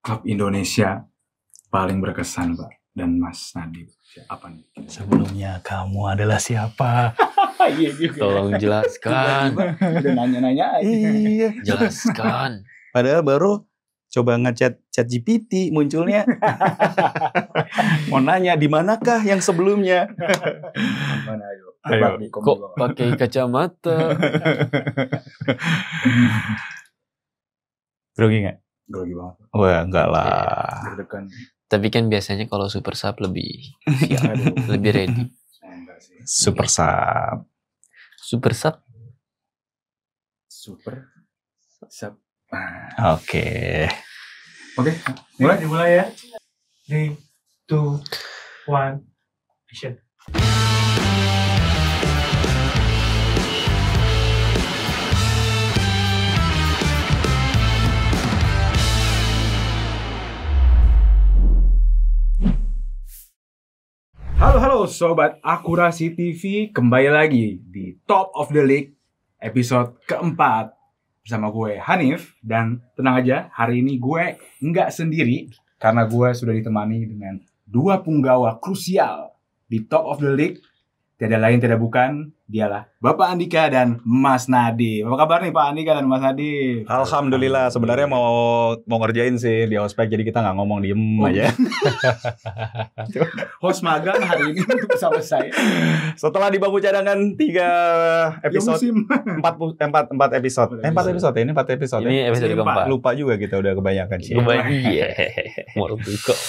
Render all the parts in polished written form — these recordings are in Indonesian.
klub Indonesia paling berkesan, Pak? Dan Mas Nadi, apa nih? Sebelumnya kamu adalah siapa? Iya juga. Tolong jelaskan. Udah nanya-nanya aja. Iya. Jelaskan. Padahal baru coba ngechat ChatGPT munculnya. Mau nanya di manakah yang sebelumnya? Mana ayo? Ayo. Kok pakai kacamata? Grogi nggak? Grogi banget. Wah enggak lah. Deg-degan. Tapi kan biasanya kalau super sub lebih Aduh. lebih ready. Enggak sih. Super sub. Super sub Super. Sub. Oke. Oke, Dimulai ya. 3, 2, 1, action. Halo Sobat Akurasi TV, kembali lagi di Top of the League episode keempat bersama gue Hanif. Dan tenang aja, hari ini gue nggak sendiri karena gue sudah ditemani dengan dua punggawa krusial di Top of the League. Tiada lain tiada bukan, dialah Bapak Andika dan Mas Nadi. Apa kabar nih Pak Andika dan Mas Nadi? Alhamdulillah. Sebenarnya mau ngerjain sih di ospek, jadi kita nggak ngomong diem aja. Host magang hari ini bersama saya. Setelah di bangku cadangan 3 episode, musim. 4 episode. 4 episode ini 4 episode. ini episode Ini keempat. Lupa juga kita udah kebanyakan sih. Iya. Mau kok.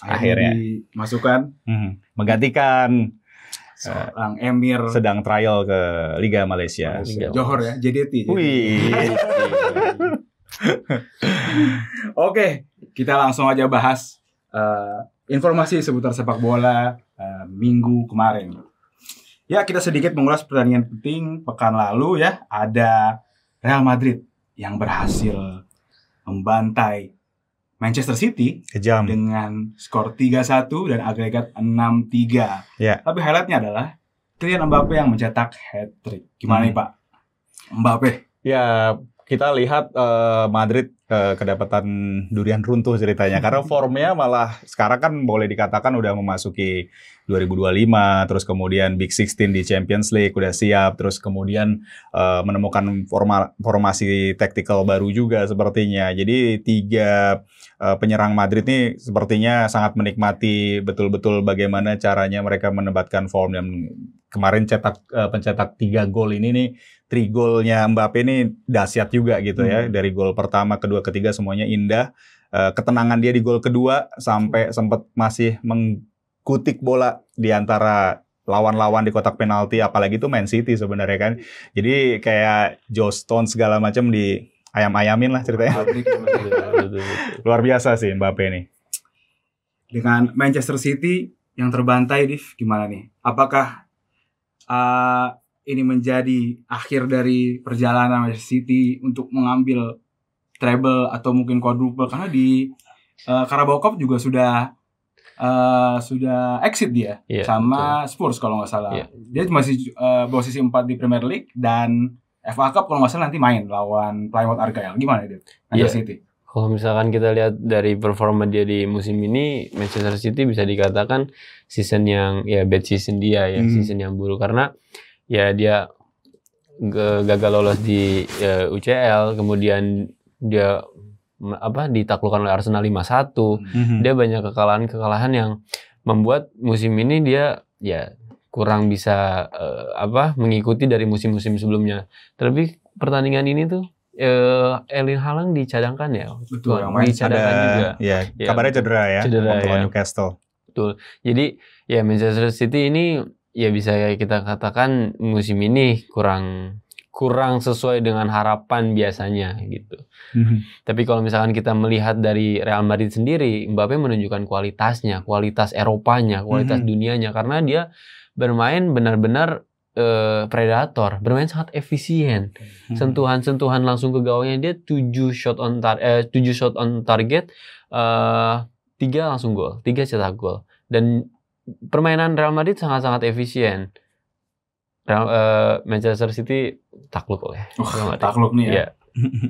Akhirnya. Dimasukkan Menggantikan seorang Emir sedang trial ke Liga Malaysia. Johor ya, JDT. Wih. Oke, kita langsung aja bahas informasi seputar sepak bola minggu kemarin. Ya, kita sedikit mengulas pertandingan penting pekan lalu ya. Ada Real Madrid yang berhasil membantai Manchester City Kejam. dengan skor 3-1 dan agregat 6-3. Ya. Tapi highlightnya adalah Kylian Mbappe yang mencetak hat-trick. Gimana nih Pak? Mbappe. Ya, kita lihat Madrid kedapatan durian runtuh ceritanya. Karena formnya malah sekarang kan boleh dikatakan udah memasuki 2025, terus kemudian Big 16 di Champions League udah siap, terus kemudian menemukan formasi taktikal baru juga sepertinya. Jadi 3 penyerang Madrid ini sepertinya sangat menikmati betul-betul bagaimana caranya mereka menempatkan form. Dan kemarin pencetak 3 gol ini nih, 3 golnya Mbappe ini dahsyat juga gitu ya. Dari gol pertama, kedua, ketiga semuanya indah. Ketenangan dia di gol kedua sampai sempat masih mengkutik bola di antara lawan-lawan di kotak penalti, apalagi itu Man City sebenarnya kan. Jadi kayak Joe Stone segala macam di ayam-ayamin lah ceritanya. Luar biasa sih Mbappe nih. Dengan Manchester City yang terbantai, Div, gimana nih? Apakah ini menjadi akhir dari perjalanan Manchester City untuk mengambil treble atau mungkin quadruple? Karena di Carabao Cup juga sudah exit dia sama Spurs kalau nggak salah. Dia masih posisi 4 di Premier League, dan FA Cup kalau nggak salah nanti main lawan Plymouth Argyle. Gimana dia? Manchester City. Kalau misalkan kita lihat dari performa dia di musim ini, Manchester City bisa dikatakan season yang bad season dia ya, season yang buruk karena ya dia gagal lolos di UCL, kemudian dia ditaklukkan oleh Arsenal 5-1. Dia banyak kekalahan yang membuat musim ini dia kurang bisa mengikuti dari musim-musim sebelumnya. Terlebih pertandingan ini tuh Erling Haaland dicadangkan ya. Betul, dicadangkan juga. Ya, kabarnya cedera ya. Cedera waktu ya. Newcastle. Betul. Jadi ya Manchester City ini ya bisa kita katakan musim ini kurang sesuai dengan harapan biasanya gitu. Tapi kalau misalkan kita melihat dari Real Madrid sendiri, Mbappe menunjukkan kualitasnya, kualitas Eropanya, kualitas dunianya, karena dia bermain benar-benar predator, bermain sangat efisien. Sentuhan-sentuhan langsung ke gawangnya dia 7 shot on target, 3 langsung gol, 3 cetak gol. Dan permainan Real Madrid sangat-sangat efisien. Manchester City takluk Real Madrid. Takluk nih ya. Iya.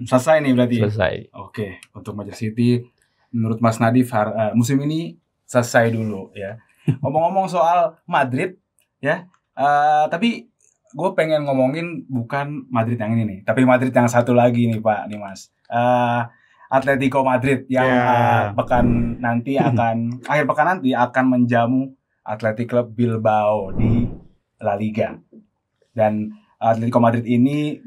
Selesai nih berarti. Selesai. Oke, untuk Manchester City menurut Mas Nadif musim ini selesai dulu ya. Ngomong-ngomong soal Madrid ya, tapi gue pengen ngomongin bukan Madrid yang ini nih, tapi Madrid yang satu lagi nih Pak, nih Mas. Atletico Madrid yang akhir pekan nanti akan menjamu Athletic Club Bilbao di La Liga. Dan Atletico Madrid ini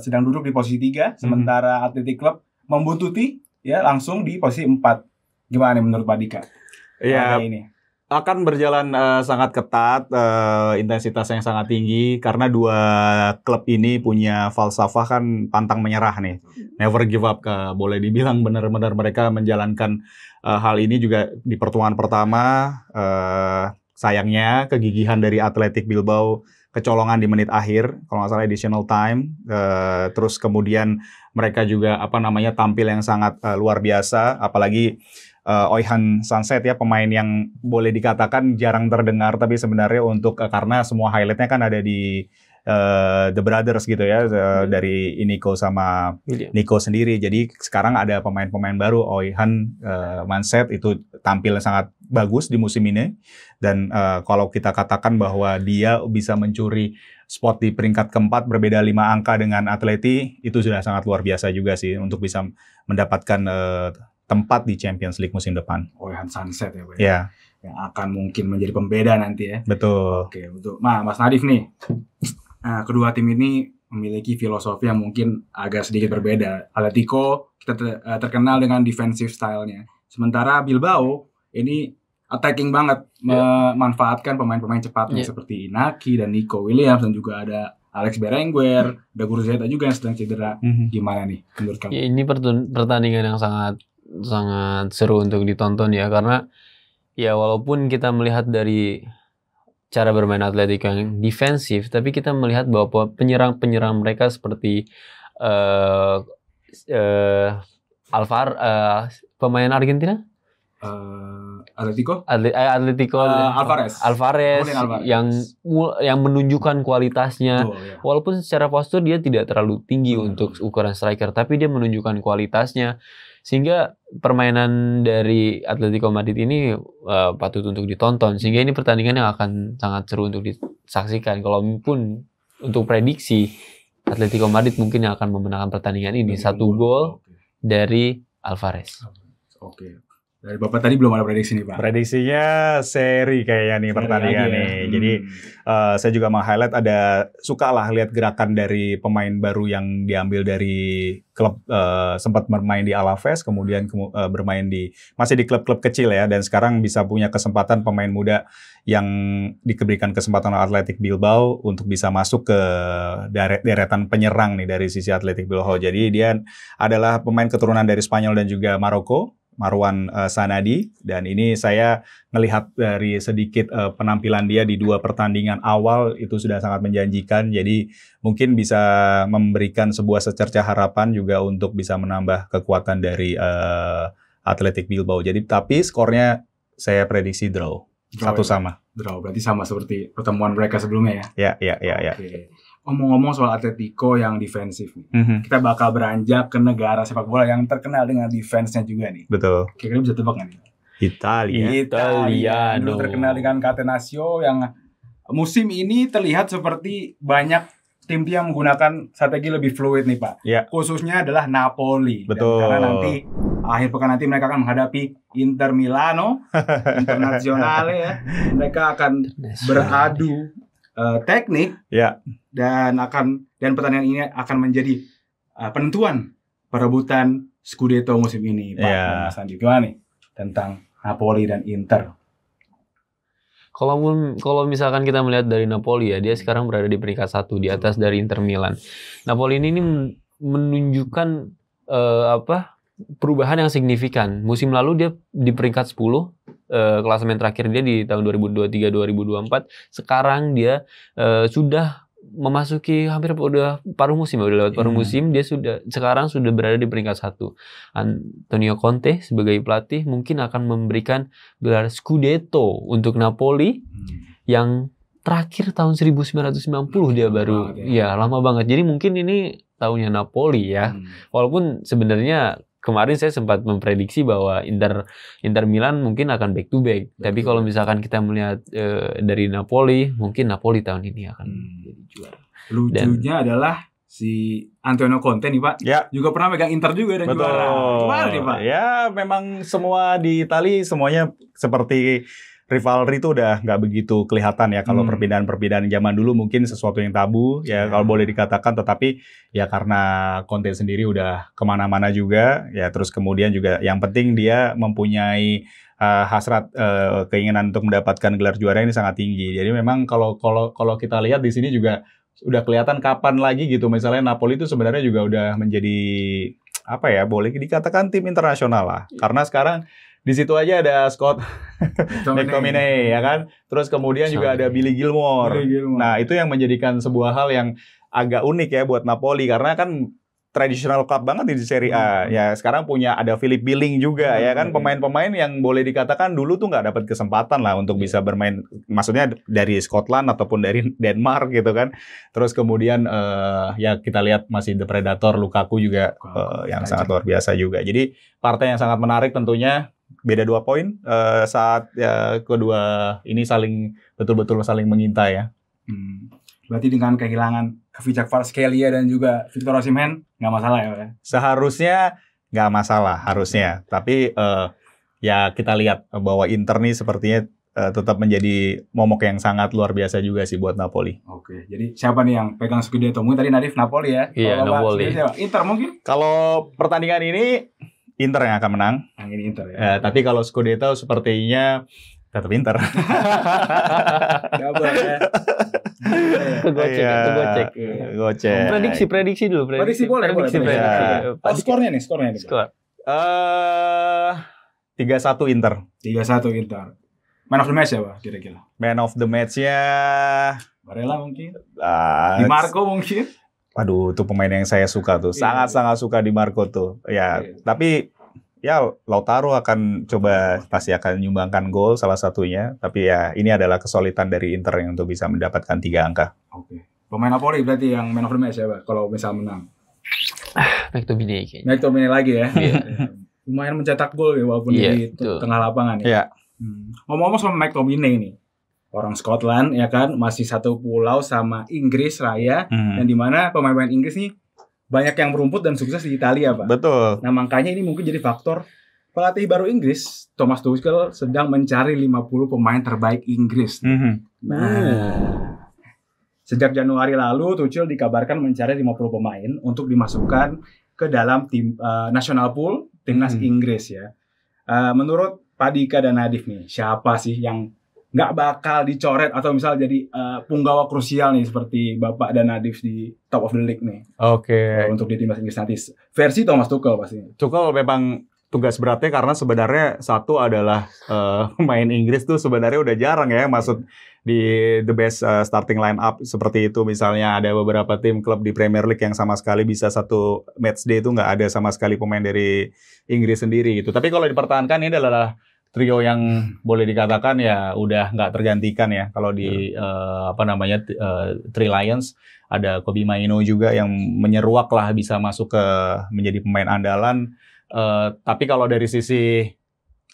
sedang duduk di posisi 3, sementara Athletic Club membuntuti ya langsung di posisi 4. Gimana nih menurut Pak Dika? Iya, ini akan berjalan sangat ketat, intensitas yang sangat tinggi karena dua klub ini punya falsafah kan pantang menyerah nih, never give up. Boleh dibilang benar-benar mereka menjalankan hal ini juga di pertemuan pertama. Sayangnya kegigihan dari Athletic Bilbao kecolongan di menit akhir, kalau nggak salah additional time. Terus kemudian mereka juga tampil yang sangat luar biasa, apalagi Oihan Sunset ya, pemain yang boleh dikatakan jarang terdengar, tapi sebenarnya karena semua highlightnya kan ada di The Brothers gitu ya, dari Nico sama Nico sendiri. Jadi sekarang ada pemain-pemain baru, Oihan Sunset itu tampil sangat bagus di musim ini. Dan kalau kita katakan bahwa dia bisa mencuri spot di peringkat keempat berbeda 5 angka dengan Atleti, itu sudah sangat luar biasa juga sih untuk bisa mendapatkan tempat di Champions League musim depan. Oihan Sunset ya Pak. Ya. Yang akan mungkin menjadi pembeda nanti ya. Betul. Oke, betul. Nah, Mas Nadif nih. Kedua tim ini memiliki filosofi yang mungkin agak sedikit berbeda. Atletico kita terkenal dengan defensive style-nya. Sementara Bilbao ini attacking banget, memanfaatkan pemain-pemain cepatnya seperti Inaki dan Nico Williams, dan juga ada Alex Berenguer, ada Guruceta juga yang sedang cedera. Gimana nih menurut kamu? Ya, ini pertandingan yang sangat seru untuk ditonton ya, karena ya walaupun kita melihat dari cara bermain Atletico yang defensif, tapi kita melihat bahwa penyerang mereka seperti pemain Argentina Atletico Alvarez yang menunjukkan kualitasnya. ya. Walaupun secara postur dia tidak terlalu tinggi untuk ukuran striker, tapi dia menunjukkan kualitasnya. Sehingga permainan dari Atletico Madrid ini patut untuk ditonton. Sehingga ini pertandingan yang akan sangat seru untuk disaksikan. Kalaupun untuk prediksi, Atletico Madrid mungkin yang akan memenangkan pertandingan ini. 1 gol dari Alvarez. Oke. Dari Bapak tadi belum ada prediksi nih Pak. Prediksinya seri kayaknya nih pertandingan nih. Jadi saya juga meng-highlight, suka lah lihat gerakan dari pemain baru yang diambil dari klub, sempat bermain di Alaves, kemudian bermain masih di klub-klub kecil ya, dan sekarang bisa punya kesempatan pemain muda yang diberikan kesempatan oleh Athletic Bilbao untuk bisa masuk ke deretan penyerang nih dari sisi Athletic Bilbao. Jadi dia adalah pemain keturunan dari Spanyol dan juga Maroko, Marwan Sanadi, dan ini saya melihat dari sedikit penampilan dia di 2 pertandingan awal itu sudah sangat menjanjikan, jadi mungkin bisa memberikan sebuah secercah harapan juga untuk bisa menambah kekuatan dari Athletic Bilbao. Jadi tapi skornya saya prediksi draw. 1-1. Draw, berarti sama seperti pertemuan mereka sebelumnya ya? Ya. Oke. Ngomong-ngomong soal Atletico yang defensif nih, kita bakal beranjak ke negara sepak bola yang terkenal dengan defense-nya juga nih. Betul. Kira-kira bisa tebak nggak nih? Italia. Dulu terkenal dengan Catenaccio yang musim ini terlihat seperti banyak tim yang menggunakan strategi lebih fluid nih Pak. Ya. Khususnya adalah Napoli. Betul. Karena nanti akhir pekan nanti mereka akan menghadapi Inter Milano, Internazionale ya. Mereka akan beradu teknik dan pertandingan ini akan menjadi penentuan perebutan Scudetto musim ini Pak. Mas Andi, gimana nih tentang Napoli dan Inter? Kalau misalkan kita melihat dari Napoli ya, dia sekarang berada di peringkat 1 di atas dari Inter Milan. Napoli ini menunjukkan perubahan yang signifikan. Musim lalu dia di peringkat 10, klasemen terakhir dia di tahun 2023-2024. Sekarang dia sudah memasuki hampir udah paruh musim, udah lewat paruh musim, dia sekarang sudah berada di peringkat 1. Antonio Conte sebagai pelatih mungkin akan memberikan gelar Scudetto untuk Napoli yang terakhir tahun 1990 dia baru lama banget. Jadi mungkin ini tahunnya Napoli ya. Walaupun sebenarnya kemarin saya sempat memprediksi bahwa Inter Milan mungkin akan back to back. Tapi kalau misalkan kita melihat dari Napoli, mungkin Napoli tahun ini akan jadi juara. Lucunya adalah si Antonio Conte nih Pak, Ya. juga pernah megang Inter juga dan Betul. juara. Gimana nih Pak? Ya memang semua di Itali semuanya seperti rivalry itu udah nggak begitu kelihatan ya. Kalau perpindahan-perpindahan zaman dulu mungkin sesuatu yang tabu ya kalau boleh dikatakan. Tetapi ya karena Conte sendiri udah kemana-mana juga ya. Terus kemudian juga yang penting dia mempunyai hasrat keinginan untuk mendapatkan gelar juara ini sangat tinggi. Jadi memang kalau kita lihat di sini juga udah kelihatan kapan lagi gitu. Misalnya Napoli itu sebenarnya juga udah menjadi apa ya, boleh dikatakan tim internasional lah. Karena sekarang di situ aja ada Scott McTominay ya kan. Terus kemudian juga ada Billy Gilmore. Nah, itu yang menjadikan sebuah hal yang agak unik ya buat Napoli karena kan traditional club banget di Serie A. Ya, sekarang punya ada Philip Billing juga ya kan, pemain-pemain yang boleh dikatakan dulu tuh nggak dapat kesempatan lah untuk bisa bermain, maksudnya dari Scotland ataupun dari Denmark gitu kan. Terus kemudian ya kita lihat masih The Predator Lukaku juga yang sangat luar biasa juga. Jadi partai yang sangat menarik tentunya. Beda 2 poin saat kedua ini betul-betul saling mengintai ya. Berarti dengan kehilangan Kvaratskhelia dan juga Victor Osimhen nggak masalah ya Pak? Seharusnya nggak masalah harusnya, tapi ya kita lihat bahwa Inter nih sepertinya tetap menjadi momok yang sangat luar biasa juga sih buat Napoli. Oke, jadi siapa nih yang pegang Scudetto? Mungkin tadi Nadif Napoli ya? Iya, Napoli. Inter mungkin? Kalau pertandingan ini Inter yang akan menang. Yang ini Inter ya. Tapi kalau Scudetto sepertinya tetap Inter. Double ya. Gocek. Prediksi dulu. Prediksi boleh. Skornya nih. Skor. 3-1 Inter. 3-1 Inter. Man of the match ya Pak kira-kira? Man of the match-nya Barella mungkin? Di Marco mungkin? Waduh, itu pemain yang saya suka tuh. Sangat-sangat suka di Marco tuh. Ya, tapi ya Lautaro pasti akan menyumbangkan gol salah satunya. Tapi ya ini adalah kesulitan dari Inter yang untuk bisa mendapatkan 3 angka. Oke. Pemain Napoli berarti yang man of the match ya Pak kalau misal menang. McTominay kayaknya. McTominay lagi ya. Lumayan mencetak gol ya walaupun di tengah lapangan ya. Iya. Ngomong-ngomong sama McTominay nih. Orang Scotland ya kan, masih satu pulau sama Inggris Raya, dan di mana pemain-pemain Inggris nih banyak yang merumput dan sukses di Italia Pak. Betul. Nah makanya ini mungkin jadi faktor pelatih baru Inggris, Thomas Tuchel sedang mencari 50 pemain terbaik Inggris. Sejak Januari lalu Tuchel dikabarkan mencari 50 pemain untuk dimasukkan ke dalam tim national pool timnas Inggris ya. Menurut Pak Dika dan Nadif nih, siapa sih yang nggak bakal dicoret atau misal jadi punggawa krusial nih seperti Bapak dan Nadif di top of the league nih? Oke. Untuk di timnas Inggris nanti versi Thomas Tuchel pasti. Tuchel memang tugas beratnya karena sebenarnya satu adalah pemain Inggris tuh sebenarnya udah jarang ya masuk di the best starting line up seperti itu. Misalnya ada beberapa tim klub di Premier League yang sama sekali bisa satu match day itu nggak ada sama sekali pemain dari Inggris sendiri gitu. Tapi kalau dipertahankan ini adalah trio yang boleh dikatakan ya udah nggak tergantikan ya. Kalau di Three Lions ada Kobbie Mainoo juga yang menyeruak lah bisa masuk ke menjadi pemain andalan. Tapi kalau dari sisi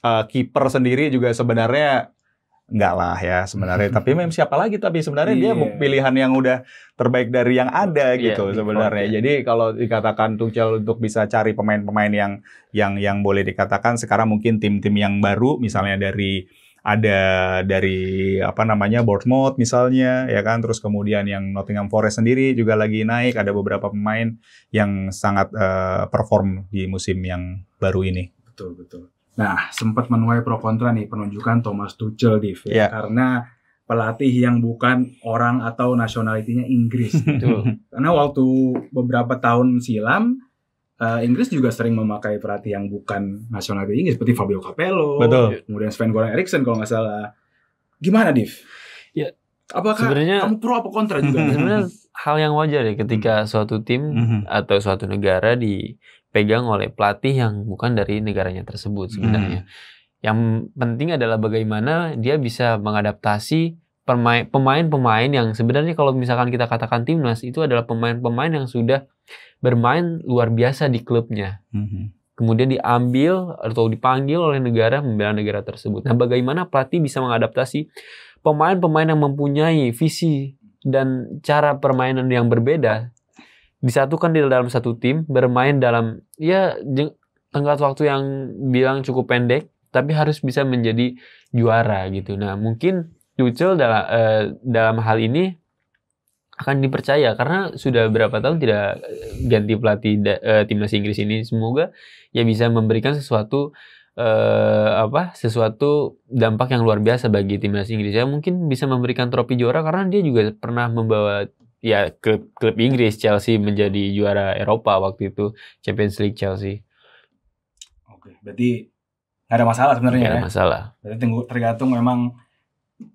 kiper sendiri juga sebenarnya enggak lah ya sebenarnya. Tapi memang siapa lagi? Tapi sebenarnya dia pilihan yang udah terbaik dari yang ada gitu sebenarnya. Jadi kalau dikatakan Tuchel untuk bisa cari pemain-pemain yang boleh dikatakan sekarang mungkin tim-tim yang baru, misalnya dari Bournemouth misalnya ya kan, terus kemudian yang Nottingham Forest sendiri juga lagi naik, ada beberapa pemain yang sangat perform di musim yang baru ini. Betul. Nah, sempat menuai pro kontra nih penunjukan Thomas Tuchel ya. Karena pelatih yang bukan orang atau nationality-nya Inggris. Karena waktu beberapa tahun silam Inggris juga sering memakai pelatih yang bukan nasionality Inggris seperti Fabio Capello, kemudian Sven-Goran Eriksson kalau nggak salah. Gimana, Div? Ya, apakah kamu pro apa kontra juga? Sebenarnya hal yang wajar ya ketika suatu tim atau suatu negara dipegang oleh pelatih yang bukan dari negaranya tersebut sebenarnya. Yang penting adalah bagaimana dia bisa mengadaptasi pemain-pemain yang sebenarnya kalau misalkan kita katakan timnas itu adalah pemain-pemain yang sudah bermain luar biasa di klubnya. kemudian diambil atau dipanggil oleh negara membela negara tersebut. Nah, bagaimana pelatih bisa mengadaptasi pemain-pemain yang mempunyai visi dan cara permainan yang berbeda disatukan di dalam satu tim, bermain dalam tenggat waktu yang bilang cukup pendek, tapi harus bisa menjadi juara gitu. Nah, mungkin Tuchel dalam hal ini akan dipercaya karena sudah berapa tahun tidak ganti pelatih timnas Inggris ini. Semoga ya bisa memberikan sesuatu dampak yang luar biasa bagi timnas Inggris. Ya mungkin bisa memberikan trofi juara karena dia juga pernah membawa ya klub Inggris, Chelsea, menjadi juara Eropa waktu itu, Champions League Chelsea. Oke, berarti nggak ada masalah sebenarnya. Nggak ada masalah. Berarti tergantung memang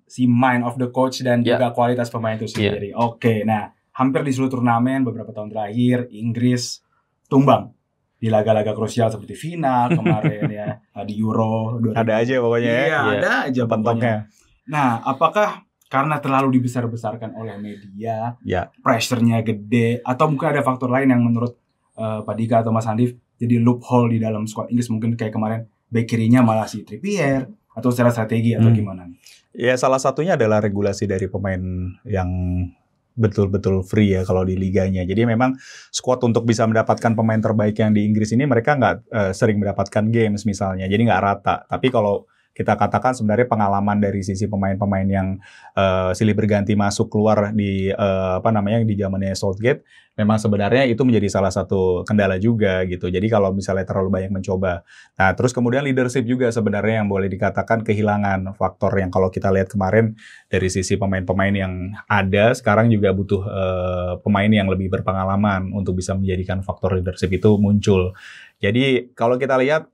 si mind of the coach dan juga kualitas pemain itu sendiri. Oke, nah hampir di seluruh turnamen beberapa tahun terakhir Inggris tumbang di laga-laga krusial seperti final kemarin ya, di Euro 2000. Ada aja pokoknya Iya, ada aja pentoknya. Nah, apakah karena terlalu dibesar-besarkan oleh media, pressure-nya gede, atau mungkin ada faktor lain yang menurut Pak Dika atau Mas Hanif jadi loophole di dalam squad Inggris, mungkin kayak kemarin back kirinya malah si Trippier, atau secara strategi atau gimana? Ya salah satunya adalah regulasi dari pemain yang betul-betul free ya kalau di liganya. Jadi memang squad untuk bisa mendapatkan pemain terbaik yang di Inggris ini mereka nggak sering mendapatkan games misalnya. Jadi nggak rata. Tapi kalau kita katakan sebenarnya pengalaman dari sisi pemain-pemain yang silih berganti masuk keluar di di zamannya Southgate, memang sebenarnya itu menjadi salah satu kendala juga gitu. Jadi kalau misalnya terlalu banyak mencoba. Nah, terus kemudian leadership juga sebenarnya yang boleh dikatakan kehilangan faktor yang kalau kita lihat kemarin dari sisi pemain-pemain yang ada sekarang juga butuh pemain yang lebih berpengalaman untuk bisa menjadikan faktor leadership itu muncul. Jadi kalau kita lihat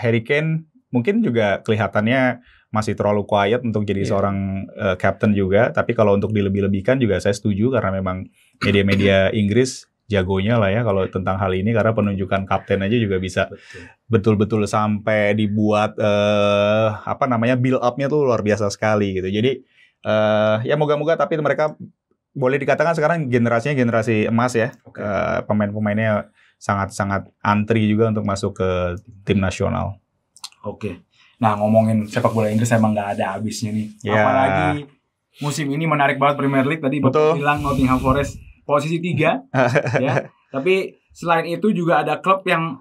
Harry Kane mungkin juga kelihatannya masih terlalu quiet untuk jadi seorang captain juga. Tapi kalau untuk dilebih-lebihkan juga saya setuju karena memang media-media Inggris jagonya lah ya kalau tentang hal ini karena penunjukan kapten aja juga bisa betul-betul sampai dibuat build up-nya tuh luar biasa sekali gitu. Jadi ya moga-moga tapi mereka boleh dikatakan sekarang generasinya generasi emas ya. Pemain-pemainnya sangat-sangat antri juga untuk masuk ke tim nasional. Oke. Nah, ngomongin sepak bola Inggris emang nggak ada habisnya nih. Apalagi musim ini menarik banget Premier League. Tadi Bapak bilang Nottingham Forest posisi 3. Ya. Tapi selain itu juga ada klub yang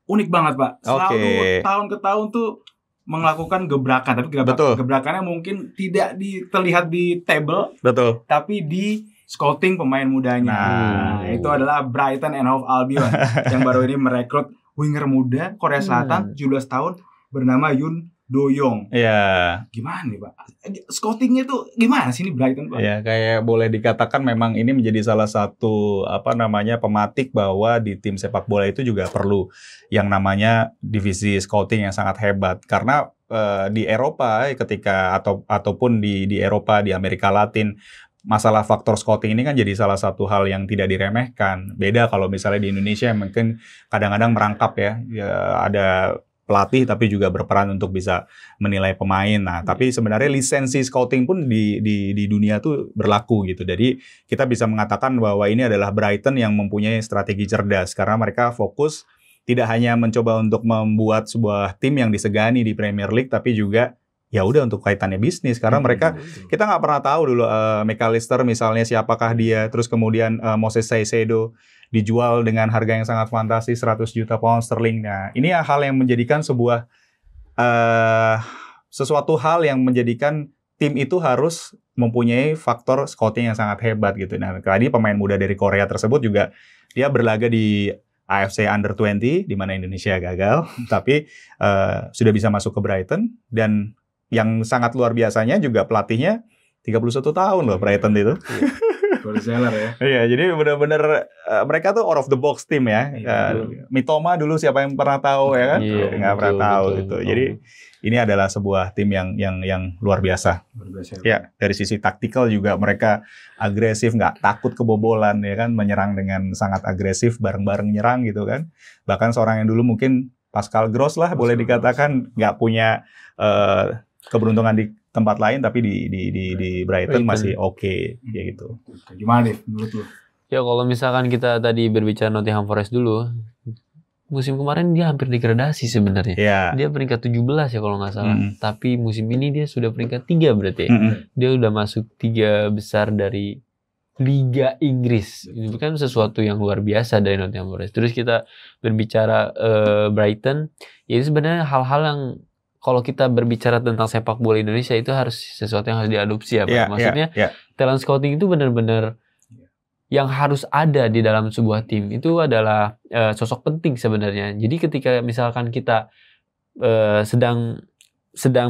unik banget, Pak. Selalu tahun ke tahun tuh melakukan gebrakan. Tapi gebrakannya mungkin tidak terlihat di table. Betul. Tapi di scouting pemain mudanya. Nah, itu adalah Brighton and Hove Albion yang baru ini merekrut winger muda Korea Selatan 17 tahun bernama Yoon Do-young. Iya. Gimana nih, Pak? Scoutingnya tuh gimana sih ini Brighton, Pak? Ya, kayak boleh dikatakan memang ini menjadi salah satu pematik bahwa di tim sepak bola itu juga perlu yang namanya divisi scouting yang sangat hebat. Karena di Eropa ataupun di Eropa, di Amerika Latin, masalah faktor scouting ini kan jadi salah satu hal yang tidak diremehkan. Beda kalau misalnya di Indonesia mungkin kadang-kadang merangkap ya ada pelatih tapi juga berperan untuk bisa menilai pemain. Nah, tapi sebenarnya lisensi scouting pun di dunia tuh berlaku gitu. Jadi kita bisa mengatakan bahwa ini adalah Brighton yang mempunyai strategi cerdas karena mereka fokus tidak hanya mencoba untuk membuat sebuah tim yang disegani di Premier League tapi juga ya udah untuk kaitannya bisnis karena mereka kita nggak pernah tahu dulu McAllister misalnya siapakah dia, terus kemudian Moses Caicedo dijual dengan harga yang sangat fantastis 100 juta pound sterling. Nah, ini hal yang menjadikan sesuatu hal yang menjadikan tim itu harus mempunyai faktor scouting yang sangat hebat gitu. Nah, tadi pemain muda dari Korea tersebut juga dia berlaga di AFC Under 20 di mana Indonesia gagal, tapi sudah bisa masuk ke Brighton dan yang sangat luar biasanya juga pelatihnya 31 tahun loh Brighton itu. Seller ya. Iya, jadi benar-benar mereka tuh out of the box team ya. Mitoma dulu siapa yang pernah tahu ya kan? Nggak pernah tahu gitu. Jadi ini adalah sebuah tim yang luar biasa. Ya, dari sisi taktikal juga mereka agresif, nggak takut kebobolan ya kan, menyerang dengan sangat agresif, bareng-bareng nyerang gitu kan. Bahkan seorang yang dulu mungkin Pascal Gross lah boleh dikatakan nggak punya keberuntungan di tempat lain tapi di Brighton masih oke kayak gitu. Gimana deh menurut lu? Ya kalau misalkan kita tadi berbicara Nottingham Forest dulu, musim kemarin dia hampir degradasi sebenarnya. Dia peringkat 17 ya kalau nggak salah. Tapi musim ini dia sudah peringkat 3 berarti. Dia udah masuk 3 besar dari Liga Inggris. Itu kan sesuatu yang luar biasa dari Nottingham Forest. Terus kita berbicara Brighton, ya itu sebenarnya hal-hal yang kalau kita berbicara tentang sepak bola Indonesia itu harus sesuatu yang harus diadopsi ya Pak. Maksudnya talent scouting itu benar-benar yang harus ada di dalam sebuah tim. Itu adalah sosok penting sebenarnya. Jadi ketika misalkan kita sedang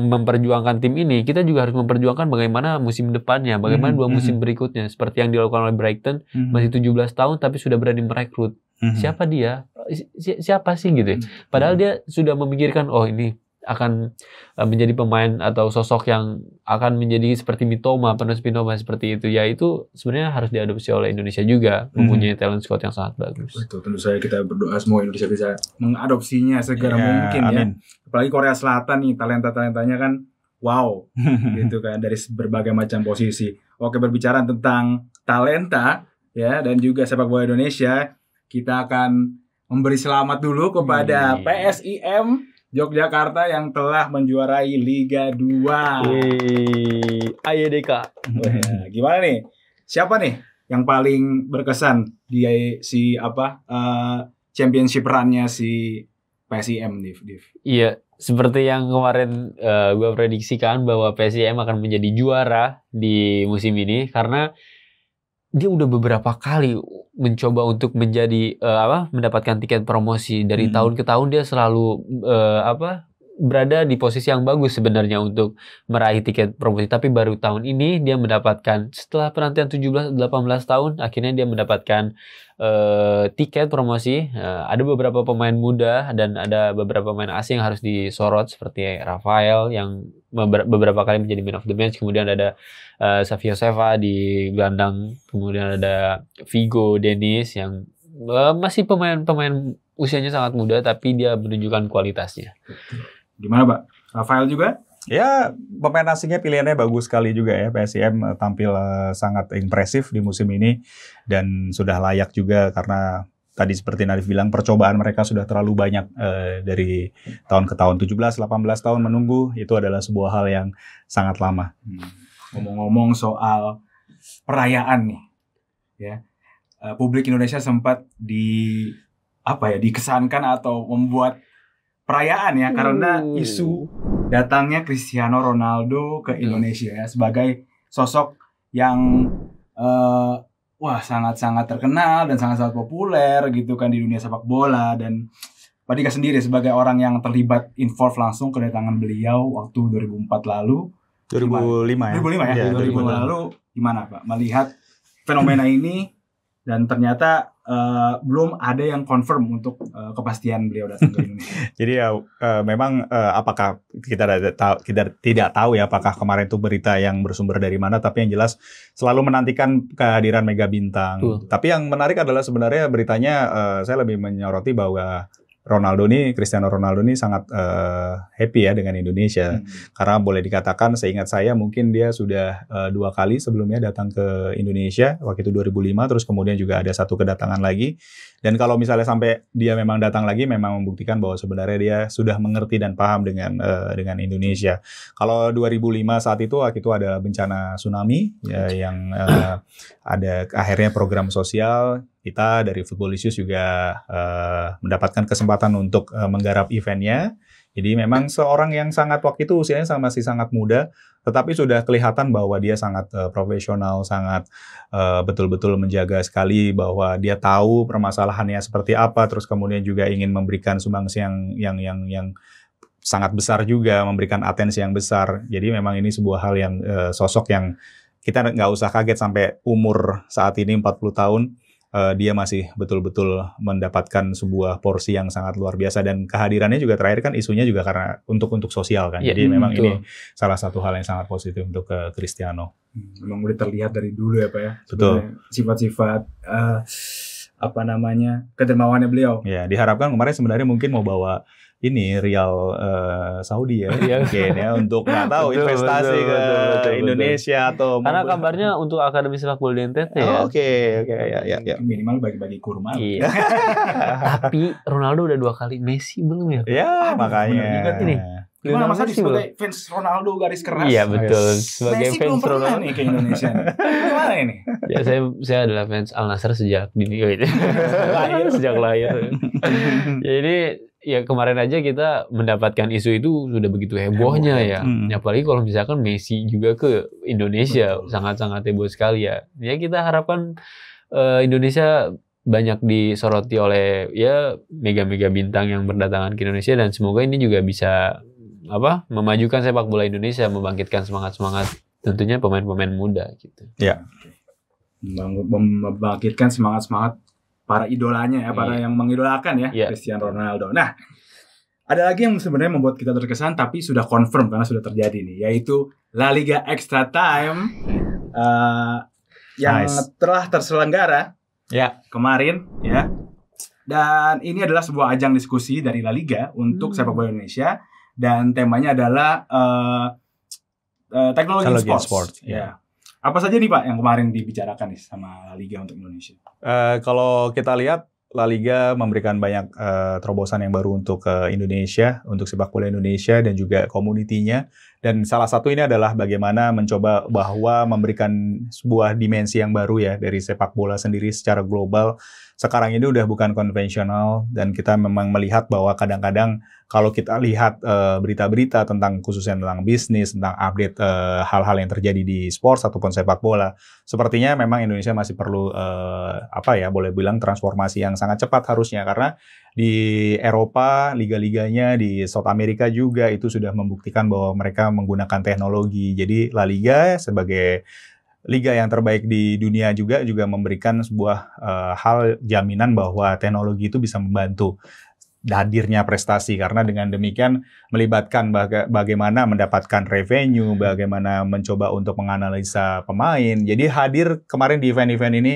memperjuangkan tim ini, kita juga harus memperjuangkan bagaimana musim depannya, bagaimana 2 musim berikutnya. Seperti yang dilakukan oleh Brighton, masih 17 tahun tapi sudah berani merekrut. Siapa dia? Siapa sih gitu ya? Padahal dia sudah memikirkan, oh ini akan menjadi pemain atau sosok yang akan menjadi seperti Mitoma, penerus Mitoma seperti itu. Ya itu sebenarnya harus diadopsi oleh Indonesia juga, mempunyai talent scout yang sangat bagus. Betul, tentu saja kita berdoa semua Indonesia bisa mengadopsinya segera mungkin ya. Apalagi Korea Selatan nih, talenta-talentanya kan wow gitu kan dari berbagai macam posisi. Oke, berbicara tentang talenta ya dan juga sepak bola Indonesia, kita akan memberi selamat dulu kepada PSIM Yogyakarta yang telah menjuarai Liga 2. AYDK. Gimana nih? Siapa nih yang paling berkesan di championship run-nya si PSIM, Div? Iya, seperti yang kemarin gue prediksikan bahwa PSIM akan menjadi juara di musim ini karena dia udah beberapa kali mencoba untuk menjadi mendapatkan tiket promosi. Dari tahun ke tahun dia selalu berada di posisi yang bagus sebenarnya untuk meraih tiket promosi. Tapi baru tahun ini dia mendapatkan, setelah penantian 17-18 tahun, akhirnya dia mendapatkan tiket promosi. Ada beberapa pemain muda dan ada beberapa pemain asing yang harus disorot seperti Rafael yang beberapa kali menjadi man of the match. Kemudian ada Savio Seva di gelandang, kemudian ada Vigo Dennis yang masih pemain usianya sangat muda tapi dia menunjukkan kualitasnya. Gimana Pak? Rafael juga? Ya, pemain asingnya pilihannya bagus sekali juga ya. PSIM tampil sangat impresif di musim ini dan sudah layak juga karena tadi seperti Nadif bilang percobaan mereka sudah terlalu banyak dari tahun ke tahun. 17-18 tahun menunggu itu adalah sebuah hal yang sangat lama. Ngomong-ngomong soal perayaan nih, ya publik Indonesia sempat dikesankan atau membuat perayaan ya karena isu datangnya Cristiano Ronaldo ke Indonesia ya sebagai sosok yang sangat-sangat terkenal dan sangat-sangat populer gitu kan di dunia sepak bola. Dan Pak Dika sendiri sebagai orang yang terlibat involve langsung kedatangan beliau waktu 2004 lalu. 2005 ya? 2005 lalu gimana Pak melihat fenomena ini dan ternyata belum ada yang confirm untuk kepastian beliau datang ke Indonesia. Jadi ya memang apakah kita tidak tahu ya apakah kemarin itu berita yang bersumber dari mana, tapi yang jelas selalu menantikan kehadiran mega bintang. Tapi yang menarik adalah sebenarnya beritanya saya lebih menyoroti bahwa Cristiano Ronaldo ini sangat happy ya dengan Indonesia. Karena boleh dikatakan seingat saya mungkin dia sudah 2 kali sebelumnya datang ke Indonesia. Waktu itu 2005, terus kemudian juga ada 1 kedatangan lagi. Dan kalau misalnya sampai dia memang datang lagi, memang membuktikan bahwa sebenarnya dia sudah mengerti dan paham dengan Indonesia. Kalau 2005 saat itu, waktu itu ada bencana tsunami ya, yang ada akhirnya program sosial. Kita dari Footballicious juga mendapatkan kesempatan untuk menggarap eventnya. Jadi memang seorang yang waktu itu usianya masih sangat muda, tetapi sudah kelihatan bahwa dia sangat profesional, sangat betul-betul menjaga sekali bahwa dia tahu permasalahannya seperti apa, terus kemudian juga ingin memberikan sumbangsi yang sangat besar juga, memberikan atensi yang besar. Jadi memang ini sebuah hal yang sosok yang kita nggak usah kaget sampai umur saat ini 40 tahun. Dia masih betul-betul mendapatkan sebuah porsi yang sangat luar biasa dan kehadirannya juga terakhir kan isunya juga karena untuk sosial kan. Jadi memang ini salah satu hal yang sangat positif untuk Cristiano. Memang udah terlihat dari dulu ya Pak ya. Betul. Sifat-sifat kedermawannya beliau. Ya, diharapkan kemarin sebenarnya mungkin mau bawa ini Rial Saudi ya, mungkin ya untuk nggak tahu Betul, investasi ke betul. Indonesia atau Karena kabarnya untuk akademi sepak bola di NTT ya. Oke, ya. Minimal bagi-bagi kurma. Iya. Tapi Ronaldo udah 2 kali, Messi belum ya? Ya, Aduh, makanya. bener juga ini. Gimana masa Messi sebagai fans Ronaldo garis keras? Iya betul. Yes. Sebagai Messi fans belum pernah Ronaldo. nih ke Indonesia. Gimana ini? Ya saya adalah fans Al Nassr sejak dini gitu. Sejak lahir. Jadi ya kemarin aja kita mendapatkan isu itu sudah begitu hebohnya ya. Apalagi kalau misalkan Messi juga ke Indonesia, sangat-sangat heboh sekali ya. Ya kita harapkan Indonesia banyak disoroti oleh ya mega-mega bintang yang berdatangan ke Indonesia, dan semoga ini juga bisa memajukan sepak bola Indonesia, membangkitkan semangat tentunya pemain-pemain muda gitu. Ya. Membangkitkan semangat para idolanya ya, para yang mengidolakan ya, Cristiano Ronaldo. Nah, ada lagi yang sebenarnya membuat kita terkesan tapi sudah confirm karena sudah terjadi nih, yaitu La Liga Extra Time yang telah terselenggara kemarin ya. Dan ini adalah sebuah ajang diskusi dari La Liga untuk sepak bola Indonesia, dan temanya adalah teknologi sports. Ya. Apa saja nih Pak yang kemarin dibicarakan nih sama La Liga untuk Indonesia? Kalau kita lihat, La Liga memberikan banyak terobosan yang baru untuk Indonesia, untuk sepak bola Indonesia dan juga komunitinya. Dan salah satu ini adalah bagaimana mencoba bahwa memberikan sebuah dimensi yang baru ya dari sepak bola sendiri secara global. Sekarang ini udah bukan konvensional, dan kita memang melihat bahwa kadang-kadang kalau kita lihat berita-berita tentang khususnya tentang bisnis, tentang update hal-hal yang terjadi di sports ataupun sepak bola, sepertinya memang Indonesia masih perlu boleh bilang transformasi yang sangat cepat harusnya, karena di Eropa liga-liganya, di South America juga itu sudah membuktikan bahwa mereka menggunakan teknologi. Jadi La Liga sebagai liga yang terbaik di dunia juga memberikan sebuah hal jaminan bahwa teknologi itu bisa membantu hadirnya prestasi, karena dengan demikian melibatkan bagaimana mendapatkan revenue, bagaimana mencoba untuk menganalisa pemain. Jadi hadir kemarin di event-event ini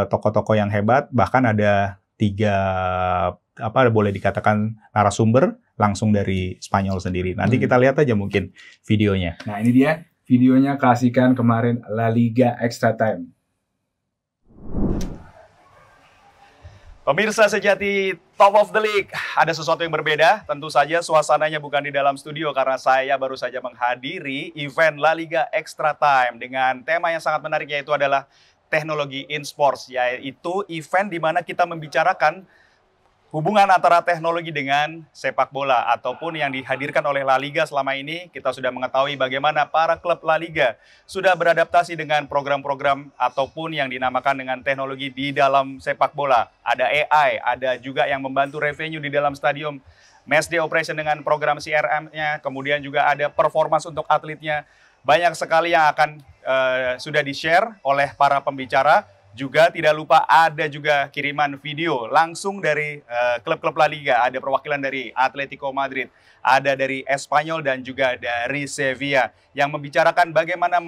tokoh-tokoh yang hebat, bahkan ada 3 boleh dikatakan narasumber langsung dari Spanyol sendiri. Nanti kita lihat aja mungkin videonya. Nah ini dia videonya, kasihkan kemarin La Liga Extra Time. Pemirsa sejati Top of the League, ada sesuatu yang berbeda. Tentu saja suasananya bukan di dalam studio karena saya baru saja menghadiri event La Liga Extra Time dengan tema yang sangat menarik, yaitu adalah teknologi in sports, yaitu event di mana kita membicarakan hubungan antara teknologi dengan sepak bola, ataupun yang dihadirkan oleh La Liga selama ini. Kita sudah mengetahui bagaimana para klub La Liga sudah beradaptasi dengan program-program ataupun yang dinamakan dengan teknologi di dalam sepak bola. Ada AI, ada juga yang membantu revenue di dalam stadium, matchday operation dengan program CRM-nya, kemudian juga ada performance untuk atletnya. Banyak sekali yang akan sudah di-share oleh para pembicara. Juga tidak lupa ada juga kiriman video langsung dari klub-klub La Liga. Ada perwakilan dari Atletico Madrid, ada dari Espanyol dan juga dari Sevilla yang membicarakan bagaimana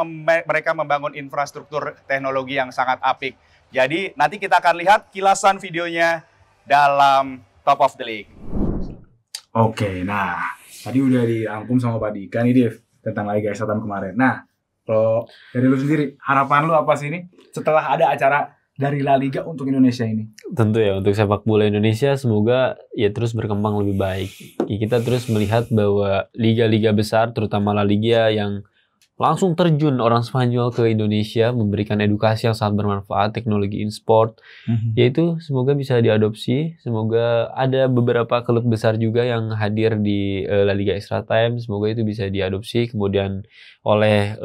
mereka membangun infrastruktur teknologi yang sangat apik. Jadi nanti kita akan lihat kilasan videonya dalam Top of the League. Oke, nah tadi udah dirangkum sama Pak Dika nih Dev tentang La Liga Extra Time kemarin. Nah, kalau dari lu sendiri, harapan lu apa sih ini setelah ada acara dari La Liga untuk Indonesia ini? Tentu ya, untuk sepak bola Indonesia semoga ya terus berkembang lebih baik. Kita terus melihat bahwa liga-liga besar, terutama La Liga yang langsung terjun orang Spanyol ke Indonesia, memberikan edukasi yang sangat bermanfaat, teknologi e-sport, yaitu semoga bisa diadopsi. Semoga ada beberapa klub besar juga yang hadir di La Liga Extra Time, semoga itu bisa diadopsi kemudian oleh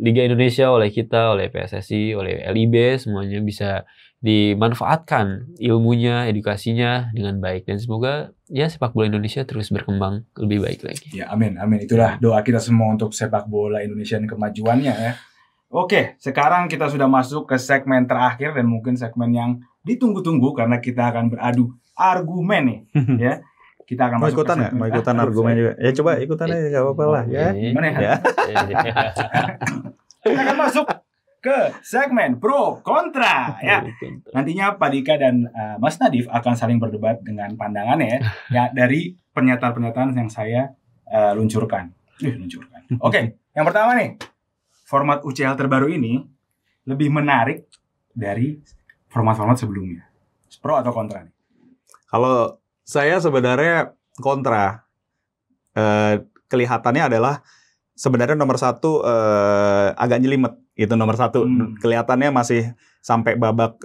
Liga Indonesia, oleh kita, oleh PSSI, oleh LIB, semuanya bisa dimanfaatkan ilmunya, edukasinya dengan baik, dan semoga ya sepak bola Indonesia terus berkembang lebih baik lagi. Ya, amin, amin. Itulah doa kita semua untuk sepak bola Indonesia dan kemajuannya ya. Oke, sekarang kita sudah masuk ke segmen terakhir dan mungkin segmen yang ditunggu-tunggu karena kita akan beradu argumen nih, ya. Kita akan masuk ikutan nggak? Mau ikutan argumen juga? Ya coba ikutan aja, nggak apa-apa lah ya. Gimana ya? Kita akan masuk ke segmen pro kontra ya. Nantinya Pak Dika dan Mas Nadif akan saling berdebat dengan pandangannya ya dari pernyataan-pernyataan yang saya luncurkan. Oke, yang pertama nih, format UCL terbaru ini lebih menarik dari format-format sebelumnya. Pro atau kontra nih? Kalau saya sebenarnya kontra. Kelihatannya adalah sebenarnya nomor 1 agak nyelimet. Itu nomor 1. Kelihatannya masih sampai babak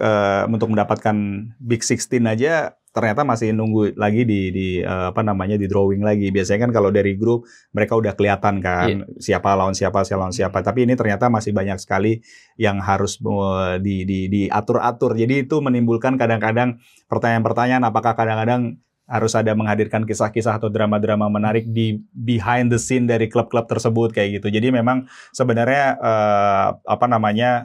untuk mendapatkan Big 16 aja ternyata masih nunggu lagi di drawing lagi. Biasanya kan kalau dari grup mereka udah kelihatan kan siapa lawan siapa. Tapi ini ternyata masih banyak sekali yang harus diatur-atur. Jadi itu menimbulkan kadang-kadang pertanyaan-pertanyaan apakah kadang-kadang harus ada menghadirkan kisah-kisah atau drama-drama menarik di behind the scene dari klub-klub tersebut kayak gitu. Jadi memang sebenarnya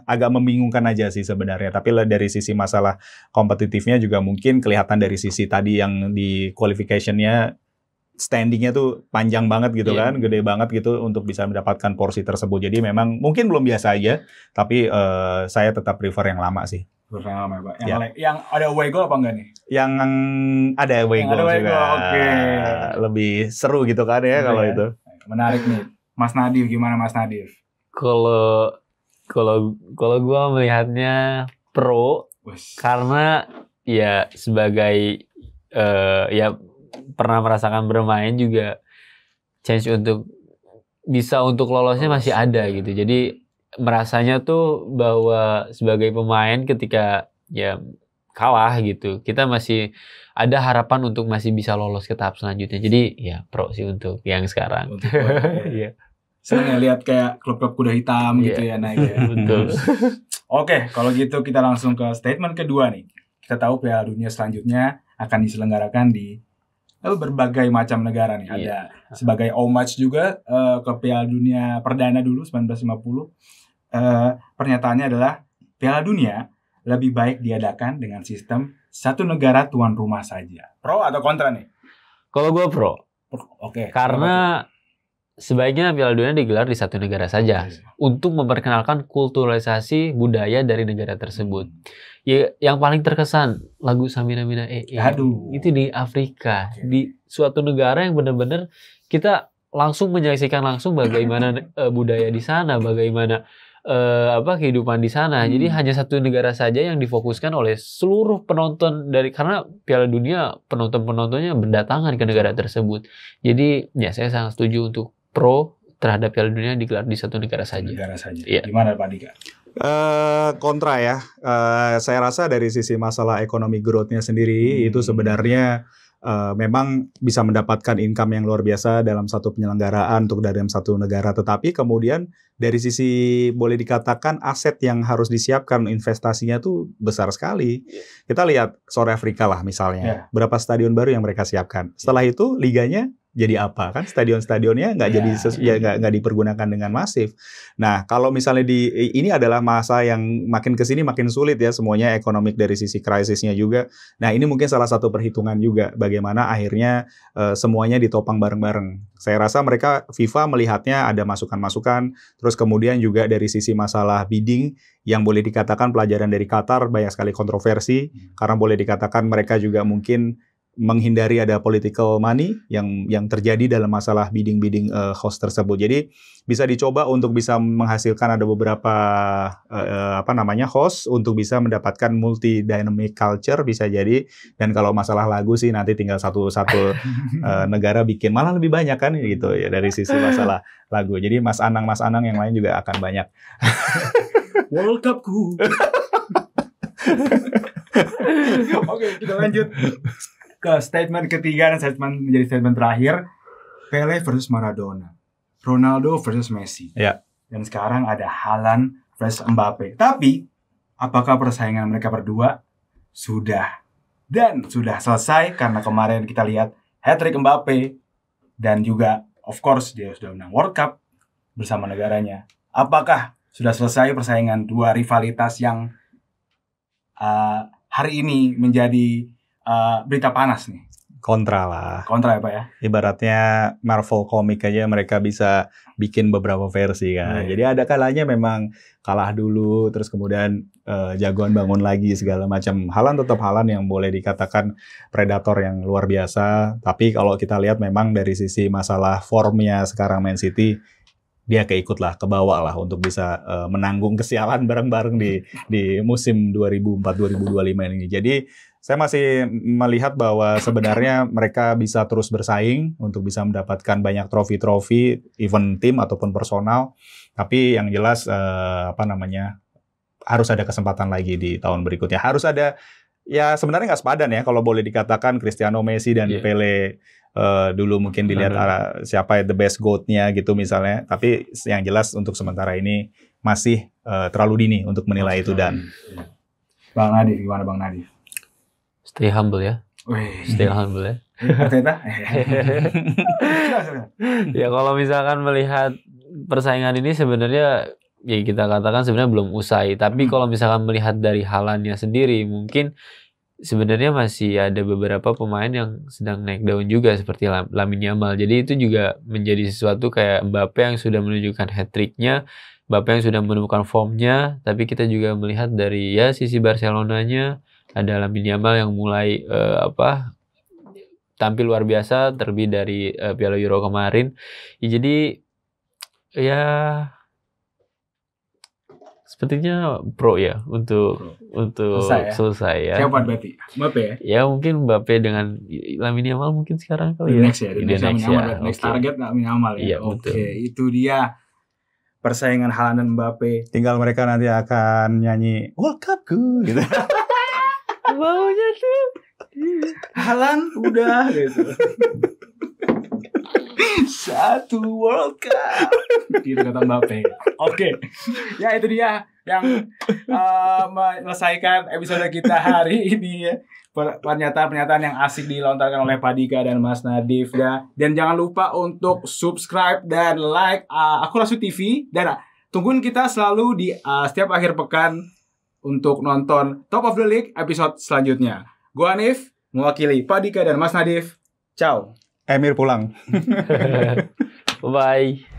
agak membingungkan aja sih sebenarnya. Tapi dari sisi masalah kompetitifnya juga mungkin kelihatan dari sisi tadi yang di qualification-nya standingnya tuh panjang banget gitu kan, gede banget gitu untuk bisa mendapatkan porsi tersebut. Jadi memang mungkin belum biasa aja, tapi saya tetap prefer yang lama sih. Lama ya, Pak. Yang ada away goal apa enggak nih? Yang ada away goal juga. Oke. Lebih seru gitu kan ya kalau itu. Menarik nih. Mas Nadif, gimana Mas Nadif? Kalau gue melihatnya pro karena ya sebagai ya pernah merasakan bermain juga chance untuk lolosnya masih ada gitu. Jadi merasanya tuh bahwa sebagai pemain ketika ya kalah gitu, kita masih ada harapan untuk masih bisa lolos ke tahap selanjutnya. Jadi ya pro sih untuk yang sekarang. Iya. Senang ya lihat kayak klub-klub kuda hitam gitu ya naik ya. Betul. Oke, kalau gitu kita langsung ke statement kedua nih. Kita tahu Piala Dunia selanjutnya akan diselenggarakan di berbagai macam negara nih. Ada sebagai homage juga ke Piala Dunia perdana dulu 1950. Pernyataannya adalah Piala Dunia lebih baik diadakan dengan sistem satu negara tuan rumah saja. Pro atau kontra nih? Kalau gue pro. Oke. Karena sebaiknya Piala Dunia digelar di satu negara saja untuk memperkenalkan kulturalisasi budaya dari negara tersebut. Ya, yang paling terkesan lagu Samina Mina itu di Afrika, di suatu negara yang benar-benar kita langsung menyaksikan langsung bagaimana budaya di sana, bagaimana kehidupan di sana. Jadi hanya satu negara saja yang difokuskan oleh seluruh penonton karena Piala Dunia penontonnya berdatangan ke negara tersebut. Jadi ya saya sangat setuju untuk pro terhadap Piala Dunia digelar di satu negara saja. Ya. Gimana Pak Dika? Kontra ya. Saya rasa dari sisi masalah ekonomi growth-nya sendiri itu sebenarnya memang bisa mendapatkan income yang luar biasa dalam satu penyelenggaraan untuk dalam satu negara. Tetapi kemudian dari sisi boleh dikatakan aset yang harus disiapkan investasinya tuh besar sekali. Kita lihat South Africa lah misalnya. Berapa stadion baru yang mereka siapkan. Setelah itu liganya jadi apa kan? Stadion-stadionnya nggak dipergunakan dengan masif. Nah kalau misalnya ini adalah masa yang makin kesini makin sulit ya semuanya ekonomik dari sisi krisisnya juga. Nah ini mungkin salah satu perhitungan juga bagaimana akhirnya semuanya ditopang bareng-bareng. Saya rasa mereka FIFA melihatnya ada masukan-masukan. Terus kemudian juga dari sisi masalah bidding yang boleh dikatakan pelajaran dari Qatar banyak sekali kontroversi karena boleh dikatakan mereka juga mungkin menghindari ada political money yang terjadi dalam masalah bidding host tersebut. Jadi bisa dicoba untuk bisa menghasilkan ada beberapa host untuk bisa mendapatkan multi dynamic culture bisa jadi. Dan kalau masalah lagu sih nanti tinggal satu negara bikin malah lebih banyak kan gitu ya dari sisi masalah lagu. Jadi Mas Anang yang lain juga akan banyak. World Cup-ku. Oke, kita lanjut ke statement ketiga dan menjadi statement terakhir. Pele versus Maradona, Ronaldo versus Messi. Dan sekarang ada Haaland versus Mbappe. Tapi apakah persaingan mereka berdua sudah selesai? Karena kemarin kita lihat hat-trick Mbappe dan juga of course dia sudah menang World Cup bersama negaranya. Apakah sudah selesai persaingan dua rivalitas yang hari ini menjadi berita panas nih? kontra lah. Kontra ya Pak ya? Ibaratnya Marvel Comics aja mereka bisa bikin beberapa versi kan. Jadi ada kalanya memang kalah dulu, terus kemudian jagoan bangun lagi segala macam. Haaland tetap Haaland yang boleh dikatakan predator yang luar biasa. Tapi kalau kita lihat memang dari sisi masalah formnya sekarang Man City, dia keikutlah, kebawa lah untuk bisa menanggung kesialan bareng-bareng di musim 2004-2025 ini. Jadi saya masih melihat bahwa sebenarnya mereka bisa terus bersaing untuk bisa mendapatkan banyak trofi-trofi, even tim ataupun personal. Tapi yang jelas harus ada kesempatan lagi di tahun berikutnya. Harus ada, ya sebenarnya nggak sepadan ya kalau boleh dikatakan Cristiano, Messi dan Pele. Dulu mungkin dilihat siapa the best GOAT-nya gitu misalnya, tapi yang jelas untuk sementara ini masih terlalu dini untuk menilai itu. Dan Bang Nadif, gimana Bang Nadif? Stay humble ya. Stay humble ya. Ya kalau misalkan melihat persaingan ini sebenarnya ya kita katakan sebenarnya belum usai, tapi kalau misalkan melihat dari Haalandnya sendiri mungkin sebenarnya masih ada beberapa pemain yang sedang naik daun juga seperti Lamine Yamal. Jadi itu juga menjadi sesuatu kayak Mbappe yang sudah menunjukkan hat-trick-nya, Mbappe yang sudah menemukan formnya, tapi kita juga melihat dari ya sisi Barcelonanya ada Lamine Yamal yang mulai tampil luar biasa terlebih dari Piala Euro kemarin. Ya, jadi ya sepertinya pro ya untuk selesai ya. Siapa berarti? Mbappe ya? Ya mungkin Mbappe dengan Lamine Yamal mungkin sekarang kali ya. Next target Lamine Yamal ya. Iya, Oke, itu dia persaingan Haaland dan Mbappe. Tinggal mereka nanti akan nyanyi World Cup-ku gitu. Maunya tuh Haaland udah gitu. Satu World Cup gitu kata Mbappe. Oke. Ya itu dia yang menyelesaikan episode kita hari ini ya. Pernyataan-pernyataan yang asik dilontarkan oleh Pak Dika dan Mas Nadif ya. Dan jangan lupa untuk subscribe dan like Akurasu TV. Dan tungguin kita selalu di setiap akhir pekan untuk nonton Top of the League episode selanjutnya. Gua Hanif mewakili Pak Dika dan Mas Nadif. Ciao. Emir pulang. Bye.